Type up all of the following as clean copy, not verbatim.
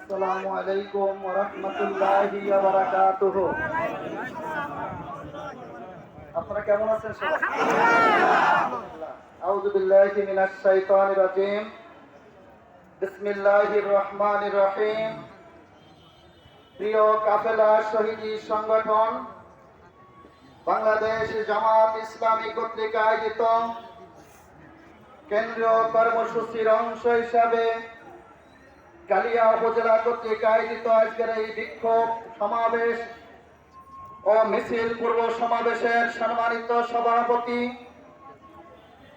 আসসালামু আলাইকুম ওয়া রাহমাতুল্লাহি ওয়া বারাকাতুহু। আপনারা কেমন আছেন সবাই? আলহামদুলিল্লাহ। আউযু বিল্লাহি মিনাশ শাইতানির রাজীম। বিসমিল্লাহির রহমানির রহিম। প্রিয় কাফেলা শহীদি সংগঠন বাংলাদেশ জামাত ইসলামী কর্তৃক আয়োজিত কেন্দ্রীয় কর্মসূচির অংশ হিসাবে কালিয়া উপজেলা কর্তৃক আয়োজিত আজকের এই বিক্ষোভ সমাবেশ ও মিছিল পূর্ব সমাবেশের সম্মানিত সভাপতি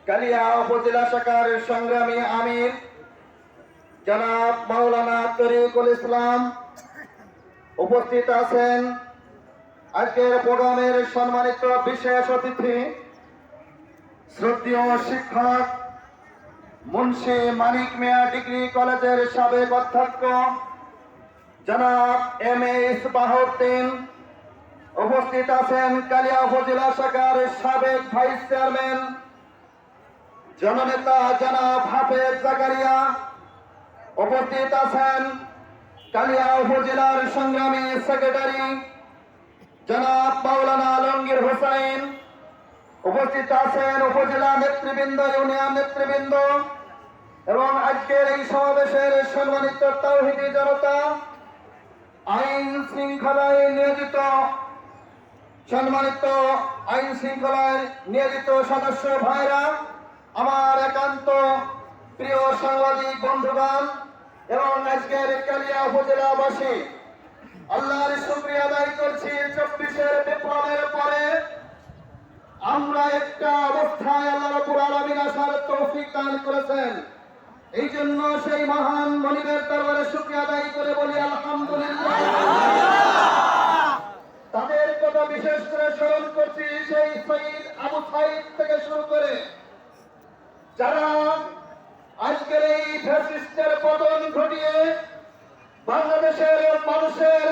কালিয়া উপজেলা শাখার সংগ্রামী আমির জনাব মাওলানা তরিকুল ইসলাম, উপস্থিত আছেন আজকের প্রোগ্রামের সম্মানিত বিশেষ অতিথি শ্রদ্ধেয় শিক্ষক মুন্সি মানিক মিয়া ডিগ্রি কলেজের সাবেক অধ্যক্ষ জনাব এম.এ. ইসবাহউদ্দিন, উপস্থিত আছেন কালিয়া উপজেলা শাখার সাবেক ভাইস চেয়ারম্যান জননেতা জনাব হাফেজ জাকারিয়া, উপস্থিত আছেন কালিয়া উপজেলার সংগ্রামী সেক্রেটারি জনাব মাওলানা আলমগীর হোসেন, উপস্থিত আছেন উপজেলা নেতৃবৃন্দ, ইউনিয়ন নেতৃবৃন্দ এবং আজকের এই সমাবেশের সম্মানিত তাওহীদি জনতা, আইন শৃঙ্খলায় নিয়োজিত সম্মানিত আইন শৃঙ্খলায় নিয়োজিত সদস্য ভাইরা, আমার একান্ত প্রিয় সাংবাদিক বন্ধুগণ এবং আজকের কালিয়া উপজেলাবাসী, আল্লাহর শুকরিয়া আদায় করছি 24-এর বিপ্লবের পরে আমরা একটা অবস্থায় আল্লাহ রাব্বুল আলামিন আসার তৌফিক দান করেছেন। এই জন্য সেই মহান মনিবের দরবারে শুকরিয়া আদায় করে বলি আলহামদুলিল্লাহ। তাদের কথা বিশেষ করে স্মরণ করছি, সেই শহীদ আবু সাঈদ থেকে শুরু করে যারা আজকের এই ফ্যাসিস্টের পতন ঘটিয়ে বাংলাদেশের মানুষের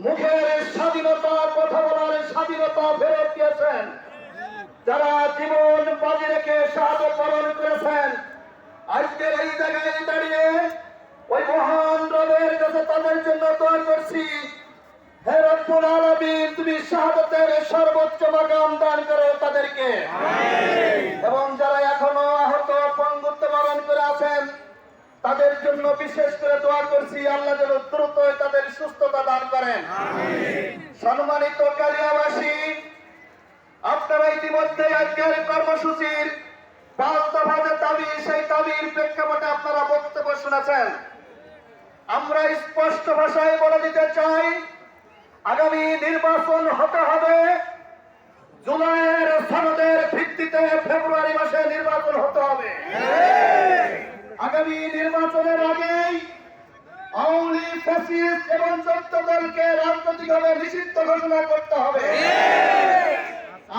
মুখের স্বাধীনতা, কথা বলার স্বাধীনতা ফেরত দিয়েছেন, যারা জীবন বাজি রেখে শাহাদাত বরণ করেছেন, আজকের এই জায়গায় দাঁড়িয়ে ওই মহান রবের কাছে তাদের জন্য দোয়া করছি, হে রব্বুল আলামিন তুমি শাহাদাতের সর্বোচ্চ মাকাম দান করো তাদেরকে, এবং যারা এখনো আহত পঙ্গুত্ব বরণ করে আছেন তাদের জন্য বিশেষ করে দোয়া করছি, আল্লাহ যেন দ্রুত তাদের সুস্থতা দান করেন। সম্মানিত কালিয়াবাসী, আপনারা ইতিমধ্যে আজকের কর্মসূচির 5 দফা যে দাবি, সেই দাবির প্রেক্ষাপটে আপনারা বক্তব্য শুনেছেন। আমরা স্পষ্ট ভাষায় বলে দিতে চাই, আগামী নির্বাচন হতে হবে, জুলাইয়ের সনদের ভিত্তিতে ফেব্রুয়ারি মাসে নির্বাচন হতে হবে। আগামী নির্বাচনের আগেই আওয়ামী লীগ, ফ্যাসিস্ট এবং 14 দলকে রাজনৈতিকভাবে নিষিদ্ধ ঘোষণা করতে হবে।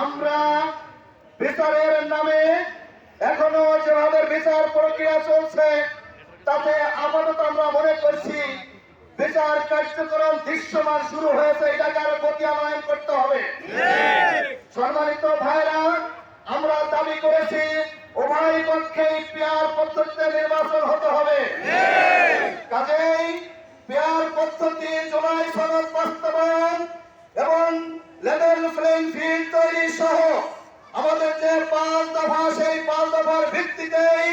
আমরা বিচারের নামে এখনো যেভাবে বিচার প্রক্রিয়া চলছে তাতে আপাতত আমরা মনে করছি বিচার কার্যক্রম দৃশ্যমান শুরু হয়েছে, এটাকে আরো গতিয়ান্বয়ন করতে হবে। সম্মানিত ভাইরা, আমরা দাবি করেছি উভয় পক্ষেই পেয়ার পদ্ধতিতে নির্বাচন হতে হবে। কাজেই পেয়ার পদ্ধতি, জুলাই সনদ বাস্তবায়ন এবং লেভেল প্লেইং ফিল্ড তৈরি সহ আমাদের যে 5 দফা, সেই 5 দফার ভিত্তিতেই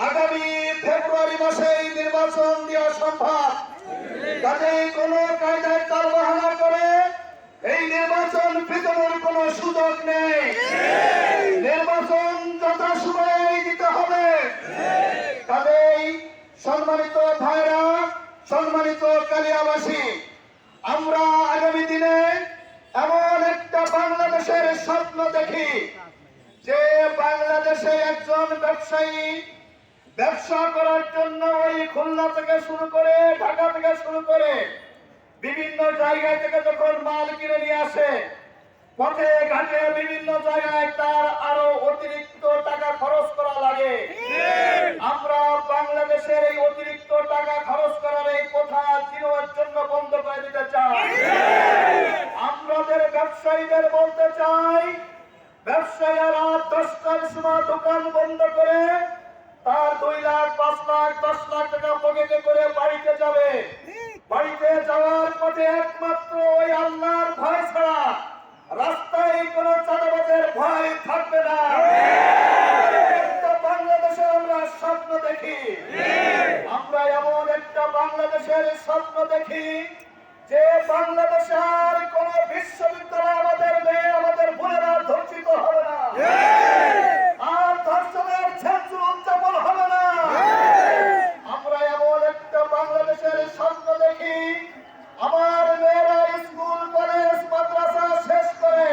আগামী ফেব্রুয়ারি মাসেই নির্বাচন দেওয়া সম্ভব। কাজেই কোনো কায়দায় টালবাহানা করে এই নির্বাচন পিছনের কোনো সুযোগ নেই। নির্বাচন যথাসময়ে দিতে হবে। কাজেই সম্মানিত ভাইরা, সম্মানিত কালিয়াবাসী, আমরা আগামী দিনে এমন একটা বাংলাদেশের স্বপ্ন দেখি যে বাংলাদেশে একজন ব্যবসায়ী ব্যবসা করার জন্য ওই খুলনা থেকে শুরু করে, ঢাকা থেকে শুরু করে বিভিন্ন জায়গা থেকে যখন মাল কিনে নিয়ে আসে, পথে ঘাটে বিভিন্ন জায়গায় তার আরো অতিরিক্ত টাকা খরচ করা লাগে। আমরা বাংলাদেশের এই অতিরিক্ত টাকা খরচ করার এই প্রথা চিরদিনের জন্য বন্ধ করে দিতে চাই। আমাদের ব্যবসায়ীদের বলতে চাই, ব্যবসায়ীরা 10টার সময় দোকান বন্ধ করে তার 2 লাখ, 5 লাখ, 10 লাখ টাকা পকেটে করে বাড়িতে যাবে। বাড়িতে যাওয়ার পথে একমাত্র ওই আল্লাহর ভয় ছাড়া রাস্তায় কোনো চাঁদাবাজের ভয় থাকবে না। একটা বাংলাদেশে আমরা স্বপ্ন দেখি, আমরা এমন একটা বাংলাদেশের স্বপ্ন দেখি যে বাংলাদেশে আর কোন বিশ্ববিদ্যালয় আমাদের মেয়ে আমাদের বোনেরা ধর্ষিত হবে না, আর ধর্ষণের ছেঁচু উদযাপন হবে না। আমরা এমন একটা বাংলাদেশের স্বপ্ন দেখি আমার মেয়েরা স্কুল কলেজ মাদ্রাসা শেষ করে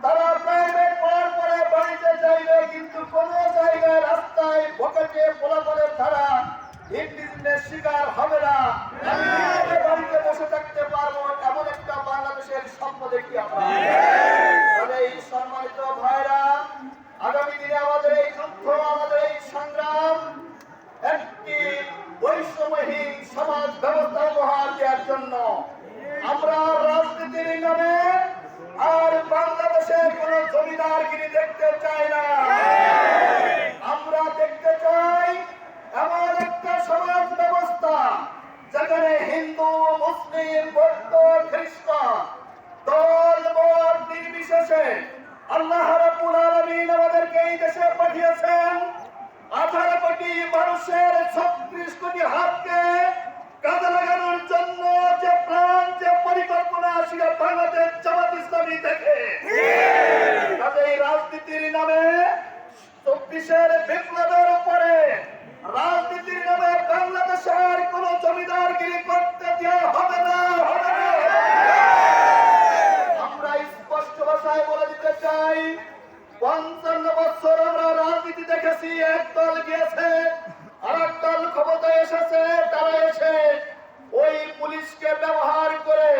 তারা প্রাইভেট পড়ার পরে বাড়িতে যাইবে, কিন্তু কোন জায়গায় রাস্তায় পকেটে পোলাপানের ধারা ইংরেজির শিকার হবে না। বাড়িতে বসে থাকতে পারবো এমন একটা বাংলাদেশের স্বপ্ন দেখি আমরা। এই সম্মানিত ভাইরা, আগামী দিনে আমাদের এই যুদ্ধ, আমাদের এই সংগ্রাম একটি বৈষম্যহীন সমাজ ব্যবস্থা উপহার দেওয়ার জন্য। আমরা রাজনীতির নামে আর বাংলাদেশের কোন জমিদারগিরি দেখতে চাই না। আমরা দেখতে চাই এমন একটা সমাজ ব্যবস্থা যেখানে হিন্দু, মুসলিম, বৌদ্ধ, খ্রিস্টান দল মত নির্বিশেষে আল্লাহ রাব্বুল আলামিন আমাদেরকে এই দেশে পাঠিয়েছেন 18 কোটি মানুষের 36 কোটি হাতকে কাজে লাগানোর জন্য। যে প্ল্যান, যে পরিকল্পনা সেটা বাংলাদেশ জামাত ইসলামী দেখে। কাজেই রাজনীতির নামে 24-এর বিপ্লবের উপরে রাজনীতির নামে বাংলাদেশের কোন জমিদারগিরি করতে দেওয়া হবে না, হবে না। আমরা স্পষ্ট ভাষায় বলে দিতে চাই, 55 বছর আমরা রাজনীতি দেখেছি। একদল গিয়েছে, আর একদল ক্ষমতায় এসেছে। তারা এসে ওই পুলিশকে ব্যবহার করে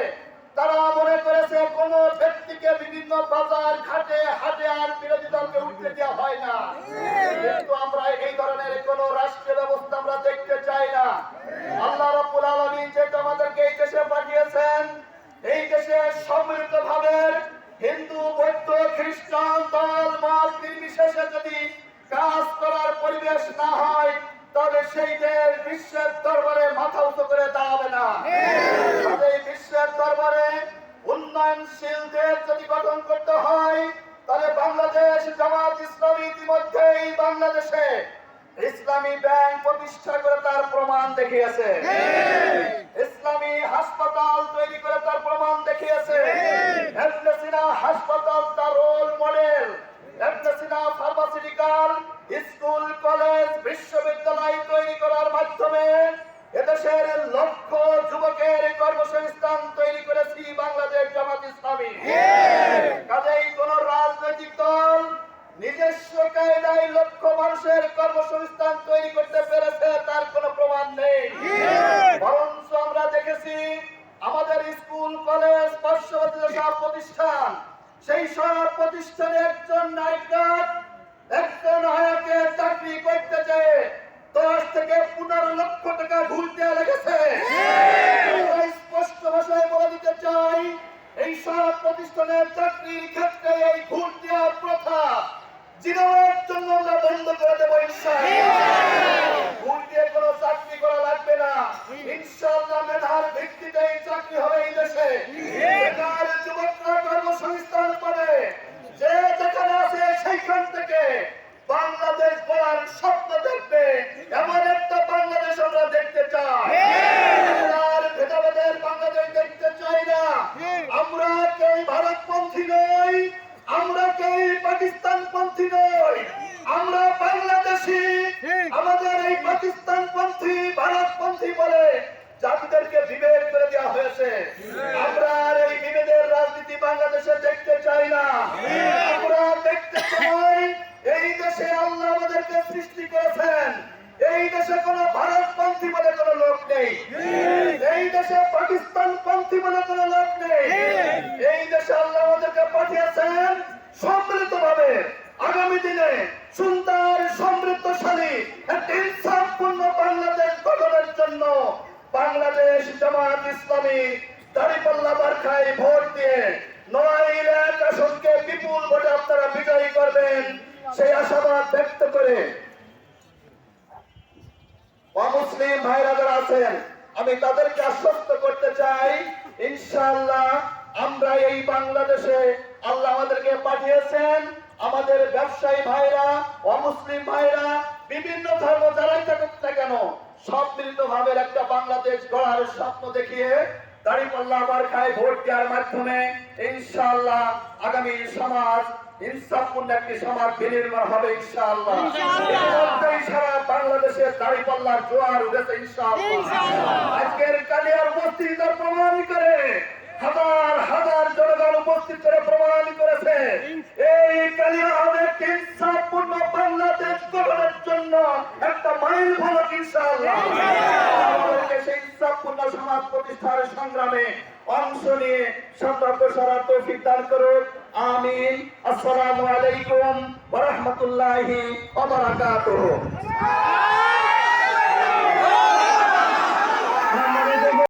তারা মনে করেছে কোন ব্যক্তিকে বিভিন্ন বাজার ঘাটে হাটে আর বিরোধী দলকে উঠতে দেওয়া হয় না। কিন্তু আমরা এই ধরনের কোন রাষ্ট্রীয় ব্যবস্থা আমরা দেখতে চাই না। আল্লাহ রাব্বুল আলামিন যে আমাদেরকে এই দেশে পাঠিয়েছেন, এই দেশে সম্মিলিতভাবে হিন্দু, বৌদ্ধ, খ্রিস্টান দল মত নির্বিশেষে যদি কাজ করার পরিবেশ না হয় তবে সেই দেশ বিশ্বের দরবারে মাথা উঁচু করে দাঁড়াবে না। এই বিশ্বের দরবারে উন্নয়নশীল দেশ যদি গঠন করতে হয় তাহলে বাংলাদেশ জামাত ইসলামী ইতিমধ্যেই বাংলাদেশে ইসলামী ব্যাংক প্রতিষ্ঠা করে তার প্রমাণ দেখিয়েছে, ইসলামী হাসপাতাল তৈরি করে তার প্রমাণ দেখিয়েছে। ইবনে সিনা হাসপাতাল তার রোল মডেল। ইবনে সিনা ফার্মাসিউটিক্যাল স্কুল, কলেজ, বিশ্ববিদ্যালয় তৈরি করার মাধ্যমে এদেশের লক্ষ যুবকের কর্মসংস্থান তৈরি করেছি বাংলাদেশ জামাত ইসলামী। কাজেই কোন রাজনৈতিক দল নিজস্ব কায়দায় লক্ষ মানুষের কর্মসংস্থান তৈরি করতে পেরেছে তার কোনো প্রমাণ নেই। বরঞ্চ আমরা দেখেছি আমাদের স্কুল, কলেজ, পার্শ্ববর্তী যেসব প্রতিষ্ঠান, সেই সব প্রতিষ্ঠানে একজন নায়িকার, একজন আয়াকে চাকরি করতে যেয়ে 10 থেকে 15 লক্ষ টাকা ঘুষ দেওয়া লেগেছে। স্পষ্ট ভাষায় বলে দিতে চাই, এই সব প্রতিষ্ঠানের চাকরির ক্ষেত্রে এই ঘুষ দেওয়ার প্রথা জীবনের জন্য আমরা বন্ধ করে দেবো ইনশাআল্লাহ। ঘুষ দিয়ে কোনো চাকরি করা লাগবে না ইনশাআল্লাহ। মেধার ভিত্তিতে এই চাকরি হবে এই দেশে। বেকার যুবকরা কর্মসংস্থান পাবে, যে যেখানে আছে সেইখান থেকে বাংলাদেশ গড়ার স্বপ্ন দেখবে। এমন একটা বাংলাদেশ আমরা দেখতে চাই। আর ভেদাভেদের বাংলাদেশ দেখতে চাই না। আমরা কেউ ভারতপন্থী নই, আমরা কেউ পাকিস্তানপন্থী নই, আমরা বাংলাদেশী। আমাদের এই পাকিস্তানপন্থী, ভারতপন্থী বলে জাতিদেরকে বিভেদ করে দেওয়া হয়েছে। আমরা আর এই বিভেদের রাজনীতি বাংলাদেশে দেখতে চাই না। আমরা দেখতে চাই এই দেশে আল্লাহ আমাদেরকে সৃষ্টি করেছেন, এই দেশে কোন ভারতপন্থী বলে কোন লোক নেই, এই দেশে পাকিস্তানপন্থী বলে কোন লোক নেই। এই দেশে আল্লাহ আমাদেরকে পাঠিয়েছেন সম্মিলিতভাবে আগামী দিনে সুন্দর, সমৃদ্ধশালী একটি ইনসাফপূর্ণ বাংলাদেশ গঠনের জন্য বাংলাদেশ জামাত ইসলামী দাঁড়িপাল্লা মার্কায় ভোট দিয়ে 9 আসনকে বিপুল ভোটে আপনারা বিজয়ী করবেন সেই আশাবাদ ব্যক্ত করে অমুসলিম ভাইরা যারা আছেন, আমি তাদেরকে আশ্বস্ত করতে চাই, ইনশাআল্লাহ আমরা এই বাংলাদেশে আল্লাহ আমাদেরকে পাঠিয়েছেন, আমাদের ব্যবসায়ী ভাইরা, অমুসলিম ভাইরা, বিভিন্ন ধর্ম যারাই থাকুক না কেন, সব মিলিত ভাবে একটা বাংলাদেশ গড়ার স্বপ্ন দেখিয়ে দাঁড়িপাল্লা মার্কায় ভোট দেওয়ার মাধ্যমে ইনশাআল্লাহ আগামী সমাজ ইনসাফপূর্ণ একটি সমাজ বিনির্মাণ হবে ইনশাআল্লাহ। ইতিমধ্যেই সারা বাংলাদেশে দাঁড়িপাল্লার জোয়ার উঠেছে ইনশাআল্লাহ। আজকের কালিয়ার উপস্থিতির প্রমাণ করে, হাজার হাজার জনগণ উপস্থিত করে প্রমাণ করেছে এই কালিয়া হবে ইনসাফপূর্ণ বাংলাদেশ গঠনের জন্য একটা মাইল ফলক ইনশাআল্লাহ। আমাদেরকে সেই ইনসাফপূর্ণ সমাজ প্রতিষ্ঠার সংগ্রামে অংশ নিয়ে সংগ্রাম করার তৌফিক দান করুন, আমিন। আসসালামু আলাইকুম ওয়া রাহমাতুল্লাহি ওয়া বারাকাতুহু।